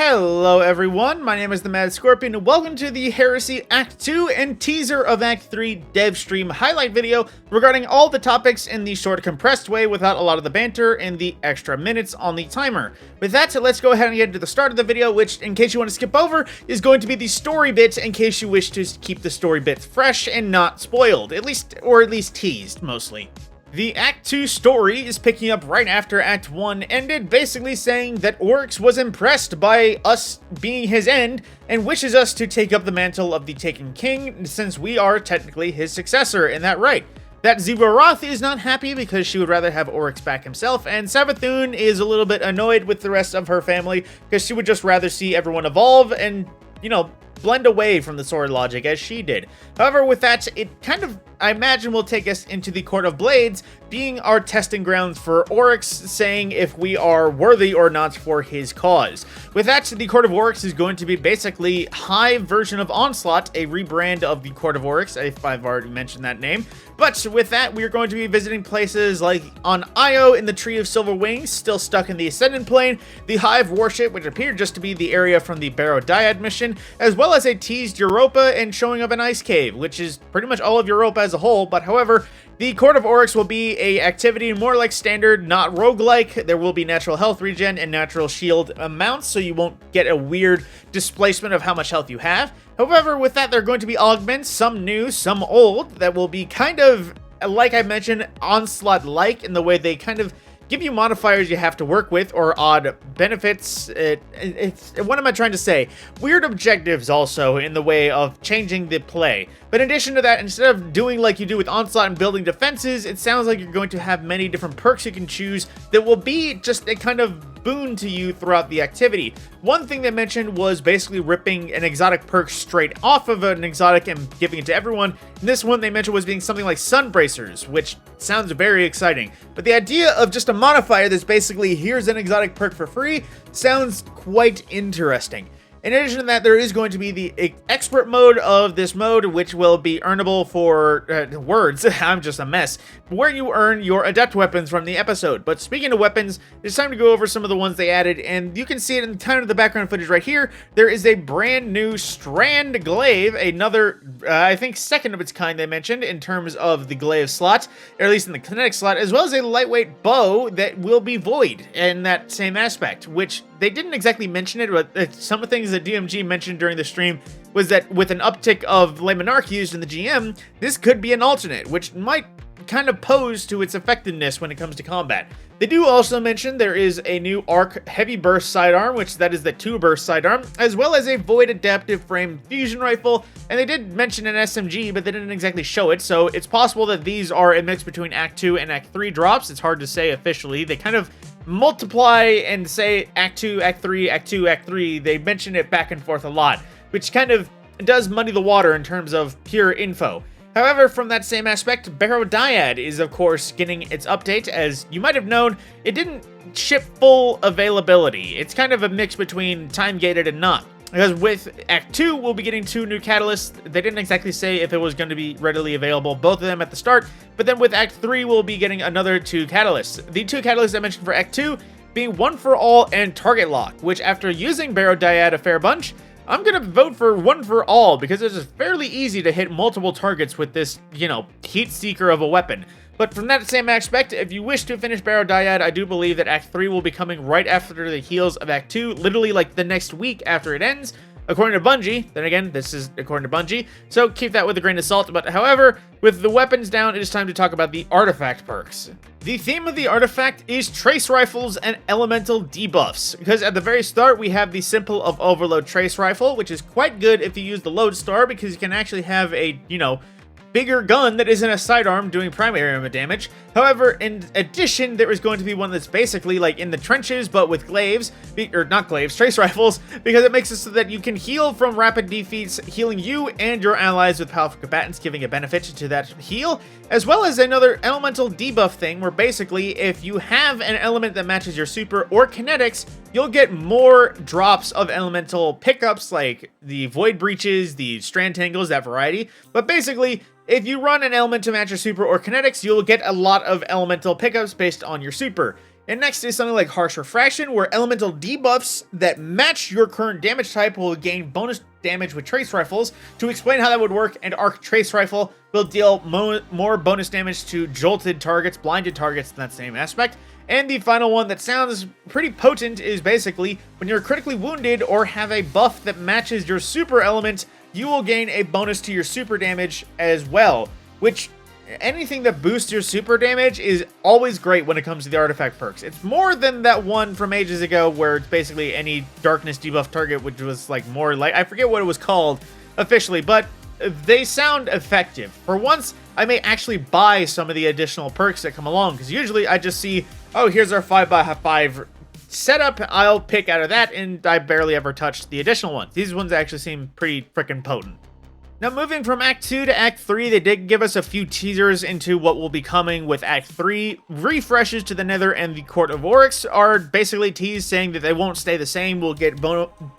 Hello everyone, my name is the Mad Scorpion and welcome to the Heresy Act 2 and teaser of Act 3 Devstream highlight video regarding all the topics in the short compressed way without a lot of the banter and the extra minutes on the timer. With that, let's go ahead and get to the start of the video, which, in case you want to skip over, is going to be the story bits in case you wish to keep the story bits fresh and not spoiled, at least teased, mostly. The Act 2 story is picking up right after Act 1 ended, basically saying that Oryx was impressed by us being his end and wishes us to take up the mantle of the Taken King since we are technically his successor in that right. That Zivoroth is not happy because she would rather have Oryx back himself, and Savathun is a little bit annoyed with the rest of her family because she would just rather see everyone evolve and, blend away from the sword logic as she did. However, with that, it kind of, I imagine, will take us into the Court of Blades, being our testing grounds for Oryx, saying if we are worthy or not for his cause. With that, the Court of Oryx is going to be basically Hive version of Onslaught, a rebrand of the Court of Oryx, if I've already mentioned that name. But with that, we are going to be visiting places like on Io in the Tree of Silver Wings, still stuck in the Ascendant Plane, the Hive Warship, which appeared just to be the area from the Barrow-Dyad mission, as well as a teased Europa and showing of an ice cave, which is pretty much all of Europa as a whole. But however, the Court of Oryx will be a activity more like standard, not roguelike. There will be natural health regen and natural shield amounts, so you won't get a weird displacement of how much health you have. However, with that, there are going to be augments, some new, some old, that will be kind of, like I mentioned, Onslaught-like in the way they kind of give you modifiers you have to work with, or odd benefits. What am I trying to say? Weird objectives also in the way of changing the play. But in addition to that, instead of doing like you do with Onslaught and building defenses, it sounds like you're going to have many different perks you can choose that will be just a kind of boon to you throughout the activity. One thing they mentioned was basically ripping an exotic perk straight off of an exotic and giving it to everyone. And this one they mentioned was being something like Sun Bracers, which sounds very exciting. But the idea of just a modifier that's basically here's an exotic perk for free sounds quite interesting. In addition to that, there is going to be the expert mode of this mode, which will be earnable for words. I'm just a mess. Where you earn your adept weapons from the episode. But speaking of weapons, it's time to go over some of the ones they added, and you can see it in kind of the background footage right here. There is a brand new Strand Glaive, another, I think, second of its kind they mentioned in terms of the glaive slot, or at least in the kinetic slot, as well as a lightweight bow that will be void in that same aspect, which they didn't exactly mention it, but some of the things that DMG mentioned during the stream was that with an uptick of Lemonarch used in the GM, this could be an alternate, which might kind of pose to its effectiveness when it comes to combat. They do also mention there is a new Arc Heavy Burst sidearm, which that is the 2-burst sidearm, as well as a Void Adaptive Frame Fusion Rifle, and they did mention an SMG, but they didn't exactly show it, so it's possible that these are a mix between Act 2 and Act 3 drops. It's hard to say officially. They kind of multiply and say Act 2, Act 3, Act 2, Act 3. They mention it back and forth a lot, which kind of does muddy the water in terms of pure info. However, from that same aspect, Barrow-Dyad is, of course, getting its update. As you might have known, it didn't ship full availability. It's kind of a mix between time-gated and not. Because with Act 2, we'll be getting 2 new catalysts. They didn't exactly say if it was going to be readily available, both of them at the start. But then with Act 3, we'll be getting another 2 catalysts. The 2 catalysts I mentioned for Act 2 being One for All and Target Lock, which after using Barrow-Dyad a fair bunch, I'm going to vote for One for All because it's fairly easy to hit multiple targets with this, heat seeker of a weapon. But from that same aspect, if you wish to finish Barrow-Dyad, I do believe that Act 3 will be coming right after the heels of Act 2, literally like the next week after it ends, according to Bungie. Then again, this is according to Bungie, so keep that with a grain of salt. But however, with the weapons down, it is time to talk about the artifact perks. The theme of the artifact is trace rifles and elemental debuffs, because at the very start we have the Simple of Overload trace rifle, which is quite good if you use the Lodestar, because you can actually have a, bigger gun that isn't a sidearm doing primary armor damage. However, in addition, there is going to be one that's basically like in the trenches, but with glaives, or not glaives, trace rifles, because it makes it so that you can heal from rapid defeats, healing you and your allies with powerful combatants, giving a benefit to that heal, as well as another elemental debuff thing, where basically if you have an element that matches your super or kinetics, you'll get more drops of elemental pickups like the Void Breaches, the Strand Tangles, that variety. But basically, if you run an element to match your super or kinetics, you'll get a lot of elemental pickups based on your super. And next is something like Harsh Refraction, where elemental debuffs that match your current damage type will gain bonus damage with Trace Rifles. To explain how that would work, an Arc Trace Rifle will deal more bonus damage to jolted targets, blinded targets in that same aspect. And the final one that sounds pretty potent is basically when you're critically wounded or have a buff that matches your super element, you will gain a bonus to your super damage as well, which anything that boosts your super damage is always great when it comes to the artifact perks. It's more than that one from ages ago where it's basically any darkness debuff target, which was like more like, I forget what it was called officially, but they sound effective. For once, I may actually buy some of the additional perks that come along, because usually I just see, oh, here's our 5x5 setup, I'll pick out of that, and I barely ever touched the additional ones. These ones actually seem pretty freaking potent. Now, moving from Act 2 to Act 3, they did give us a few teasers into what will be coming with Act 3. Refreshes to the Nether and the Court of Oryx are basically teased, saying that they won't stay the same. We'll get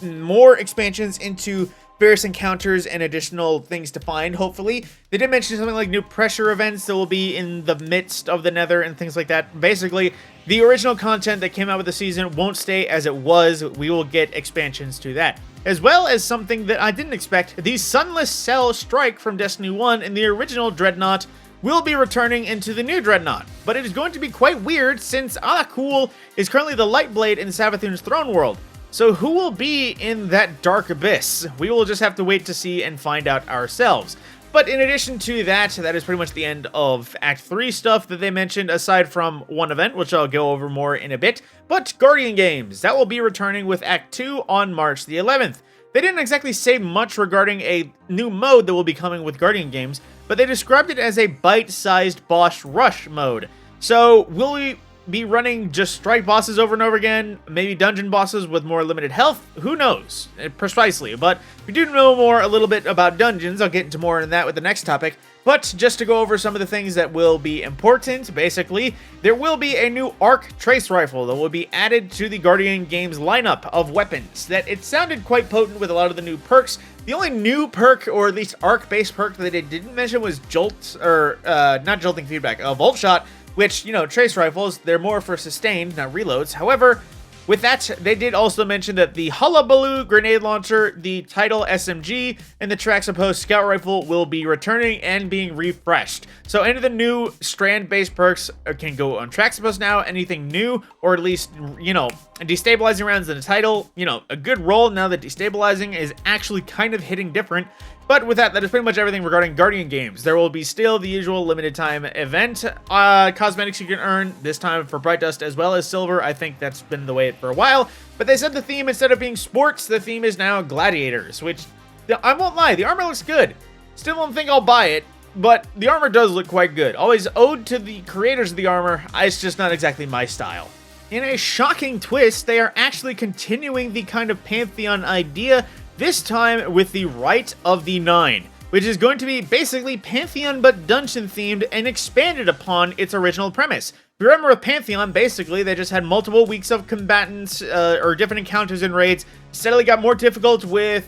more expansions into various encounters and additional things to find, hopefully. They did mention something like new pressure events that will be in the midst of the Nether and things like that. Basically, the original content that came out with the season won't stay as it was. We will get expansions to that. As well as something that I didn't expect, the Sunless Cell Strike from Destiny 1 in the original Dreadnought will be returning into the new Dreadnought. But it is going to be quite weird since Alak-Hul is currently the Lightblade in Savathun's throne world. So who will be in that dark abyss? We will just have to wait to see and find out ourselves. But in addition to that, that is pretty much the end of Act 3 stuff that they mentioned, aside from one event, which I'll go over more in a bit. But Guardian Games, that will be returning with Act 2 on March the 11th. They didn't exactly say much regarding a new mode that will be coming with Guardian Games, but they described it as a bite-sized boss rush mode. So will we be running just strike bosses over and over again, maybe dungeon bosses with more limited health? Who knows precisely, but we do know more a little bit about dungeons. I'll get into more on that with the next topic. But just to go over some of the things that will be important, basically, there will be a new Arc Trace Rifle that will be added to the Guardian Games lineup of weapons. That it sounded quite potent with a lot of the new perks. The only new perk, or at least Arc-based perk that they didn't mention was Jolt, or not Jolting Feedback, Volt Shot, which, you know, trace rifles, they're more for sustained, not reloads. However, with that, they did also mention that the Hullabaloo grenade launcher, the Tidal SMG, and the Traxapose scout rifle will be returning and being refreshed. So any of the new strand-based perks can go on Traxapose now. Anything new, or at least, you know, destabilizing rounds in the title, you know, a good roll now that destabilizing is actually kind of hitting different. But with that, that is pretty much everything regarding Guardian Games. There will be still the usual limited time event cosmetics you can earn, this time for Bright Dust as well as Silver. I think that's been the way for a while. But they said the theme, instead of being sports, the theme is now gladiators, which, I won't lie, the armor looks good. Still don't think I'll buy it, but the armor does look quite good. Always ode to the creators of the armor, it's just not exactly my style. In a shocking twist, they are actually continuing the kind of Pantheon idea, this time with the Rite of the Nine, which is going to be basically Pantheon but dungeon themed and expanded upon its original premise. If you remember with Pantheon, basically they just had multiple weeks of combatants or different encounters and raids, steadily got more difficult with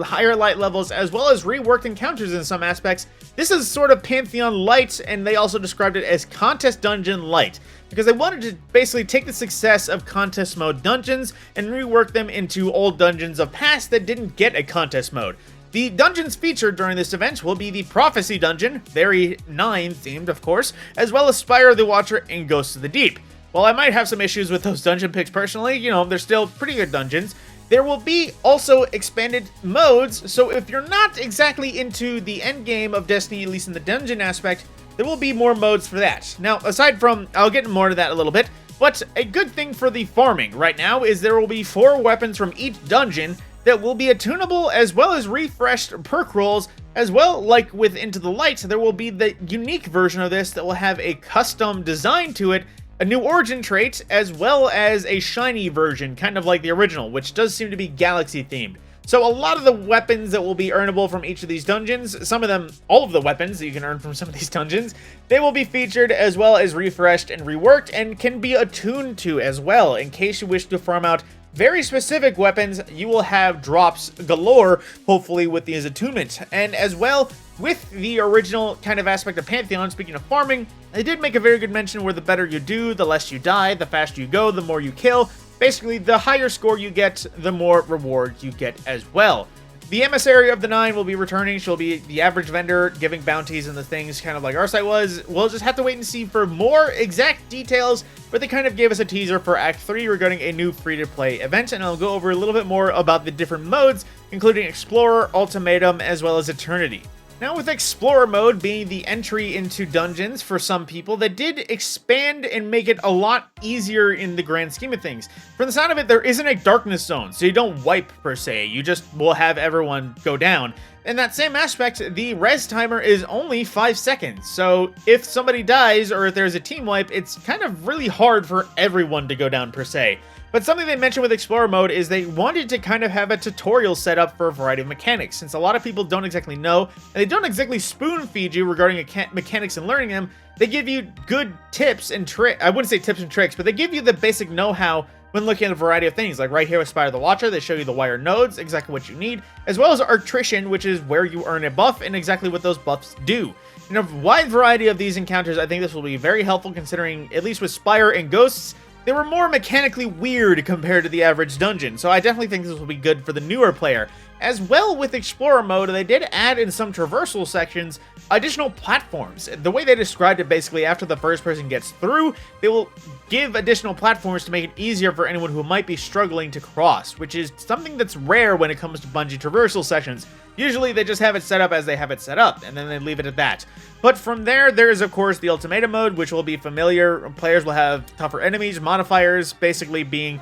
higher light levels, as well as reworked encounters in some aspects. This is sort of Pantheon Light, and they also described it as Contest Dungeon Light, because they wanted to basically take the success of contest mode dungeons and rework them into old dungeons of past that didn't get a contest mode. The dungeons featured during this event will be the Prophecy Dungeon, very 9 themed of course, as well as Spire of the Watcher and Ghosts of the Deep. While I might have some issues with those dungeon picks personally, you know, they're still pretty good dungeons. There will be also expanded modes, so if you're not exactly into the end game of Destiny, at least in the dungeon aspect, there will be more modes for that. Now, aside from, I'll get more to that a little bit, but a good thing for the farming right now is there will be 4 weapons from each dungeon that will be attunable, as well as refreshed perk rolls, as well. Like with Into the Light, there will be the unique version of this that will have a custom design to it, a new origin trait, as well as a shiny version, kind of like the original, which does seem to be galaxy themed. So a lot of the weapons that will be earnable from each of these dungeons, some of them, all of the weapons that you can earn from some of these dungeons, they will be featured as well as refreshed and reworked, and can be attuned to as well, in case you wish to farm out very specific weapons, you will have drops galore, hopefully with these attunements. And as well, with the original kind of aspect of Pantheon, speaking of farming, they did make a very good mention where the better you do, the less you die, the faster you go, the more you kill. Basically, the higher score you get, the more rewards you get as well. The emissary of the 9 will be returning. She'll be the average vendor giving bounties and the things kind of like our site was. We'll just have to wait and see for more exact details, but they kind of gave us a teaser for Act 3 regarding a new free-to-play event, and I'll go over a little bit more about the different modes, including Explorer, Ultimatum, as well as Eternity. Now, with Explorer mode being the entry into dungeons for some people, that did expand and make it a lot easier in the grand scheme of things. From the sound of it, there isn't a darkness zone, so you don't wipe per se, you just will have everyone go down. In that same aspect, the res timer is only 5 seconds, so if somebody dies or if there's a team wipe, it's kind of really hard for everyone to go down per se. But something they mentioned with Explorer mode is they wanted to kind of have a tutorial set up for a variety of mechanics, since a lot of people don't exactly know, and they don't exactly spoon feed you regarding mechanics and learning them. They give you good tips and tricks. I wouldn't say tips and tricks, but they give you the basic know-how when looking at a variety of things. Like right here with Spire the Watcher, they show you the wire nodes, exactly what you need, as well as Artrition, which is where you earn a buff and exactly what those buffs do. In a wide variety of these encounters, I think this will be very helpful considering, at least with Spire and Ghosts, they were more mechanically weird compared to the average dungeon, so I definitely think this will be good for the newer player. As well, with Explorer mode, they did add in some traversal sections additional platforms. The way they described it, basically, after the first person gets through, they will give additional platforms to make it easier for anyone who might be struggling to cross, which is something that's rare when it comes to Bungie traversal sections. Usually, they just have it set up as they have it set up, and then they leave it at that. But from there, there is, of course, the Ultimatum mode, which will be familiar. Players will have tougher enemies, modifiers, basically being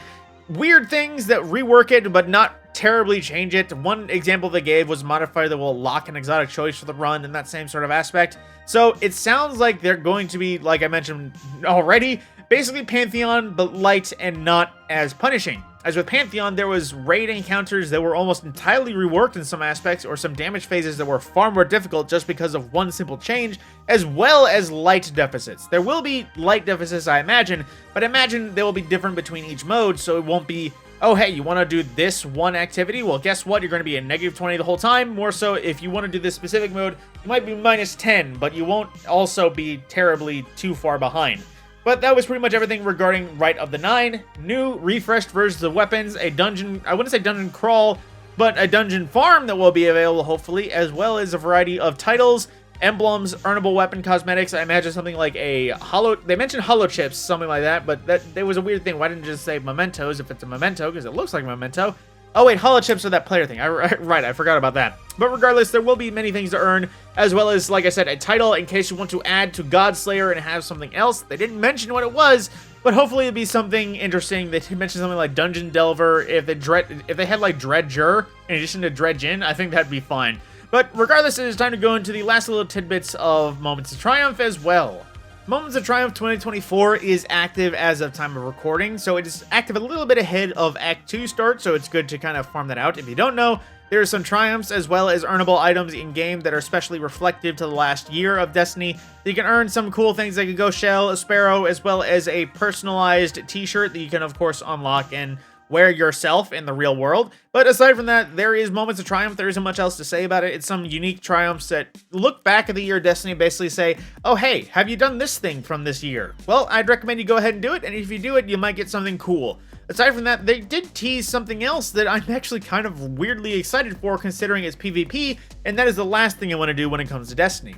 weird things that rework it, but not terribly change it. One example they gave was a modifier that will lock an exotic choice for the run in that same sort of aspect. So it sounds like they're going to be, like I mentioned already, basically Pantheon, but light and not as punishing. As with Pantheon, there was raid encounters that were almost entirely reworked in some aspects, or some damage phases that were far more difficult just because of one simple change, as well as light deficits. There will be light deficits, I imagine, but imagine they will be different between each mode, so it won't be, oh hey, you want to do this one activity? Well, guess what? You're going to be in -20 the whole time. More so, if you want to do this specific mode, you might be -10, but you won't also be terribly too far behind. But that was pretty much everything regarding Rite of the 9. New, refreshed versions of weapons, a dungeon, I wouldn't say dungeon crawl, but a dungeon farm that will be available, hopefully, as well as a variety of titles, emblems, earnable weapon cosmetics. I imagine something like a hollow, they mentioned hollow chips, something like that, but that was a weird thing. Why didn't you just say mementos if it's a memento, because it looks like a memento? Oh wait, hollow chips are that player thing. Right, I forgot about that. But regardless, there will be many things to earn, as well as, like I said, a title in case you want to add to Godslayer and have something else. They didn't mention what it was, but hopefully it'll be something interesting. They mentioned something like Dungeon Delver. If they had like Dredger in addition to Dredgen, I think that'd be fine. But regardless, it is time to go into the last little tidbits of Moments of Triumph as well. Moments of Triumph 2024 is active as of time of recording, so it is active a little bit ahead of Act 2 start, so it's good to kind of farm that out. If you don't know, there are some triumphs as well as earnable items in-game that are especially reflective to the last year of Destiny. You can earn some cool things like a Ghost Shell, a Sparrow, as well as a personalized t-shirt that you can, of course, unlock and wear yourself in the real world. But aside from that, there is Moments of Triumph. There isn't much else to say about it. It's some unique triumphs that look back at the year of Destiny, basically say, oh hey, have you done this thing from this year? Well, I'd recommend you go ahead and do it, and if you do it, you might get something cool. Aside from that, they did tease something else that I'm actually kind of weirdly excited for, considering it's PvP, and that is the last thing I want to do when it comes to Destiny.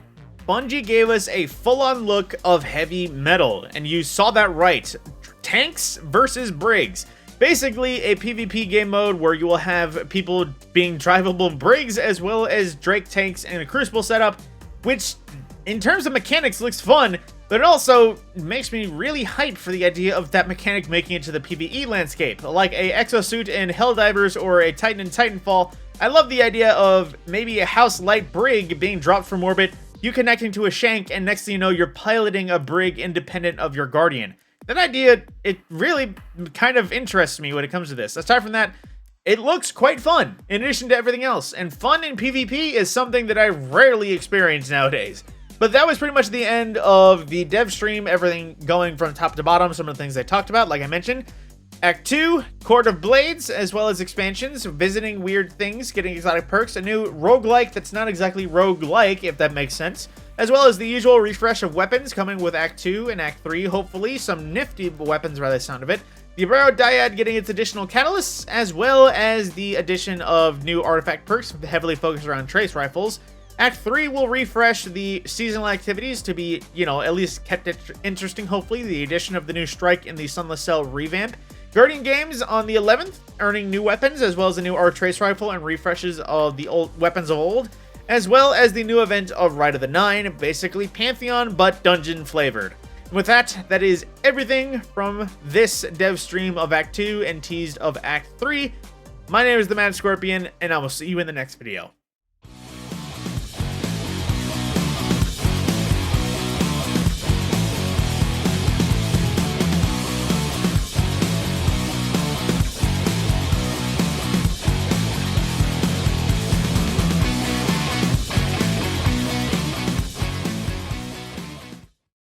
Bungie gave us a full-on look of heavy metal, and you saw that right. Tanks versus Brigs. Basically, a PvP game mode where you will have people being drivable Brigs as well as Drake tanks and a Crucible setup, which, in terms of mechanics, looks fun, but it also makes me really hyped for the idea of that mechanic making it to the PvE landscape. Like a Exosuit in Helldivers or a Titan in Titanfall, I love the idea of maybe a House Light Brig being dropped from orbit, you connecting to a Shank, and next thing you know, you're piloting a Brig independent of your Guardian. That idea, it really kind of interests me when it comes to this. Aside from that, it looks quite fun, in addition to everything else. And fun in PvP is something that I rarely experience nowadays. But that was pretty much the end of the dev stream, everything going from top to bottom, some of the things I talked about, like I mentioned. Act 2, Court of Blades, as well as expansions, visiting weird things, getting exotic perks, a new roguelike that's not exactly roguelike, if that makes sense, as well as the usual refresh of weapons coming with Act 2 and Act 3, hopefully, some nifty weapons by the sound of it, the Abrero Dyad getting its additional catalysts, as well as the addition of new artifact perks heavily focused around trace rifles. Act 3 will refresh the seasonal activities to be, at least kept interesting, hopefully, the addition of the new strike in the Sunless Cell revamp. Guardian Games on the 11th, earning new weapons, as well as a new arc trace rifle and refreshes of the old weapons of old, as well as the new event of Rite of the Nine, basically Pantheon, but dungeon flavored. And with that, that is everything from this dev stream of Act 2 and teased of Act 3. My name is the Mad Scorpion, and I will see you in the next video.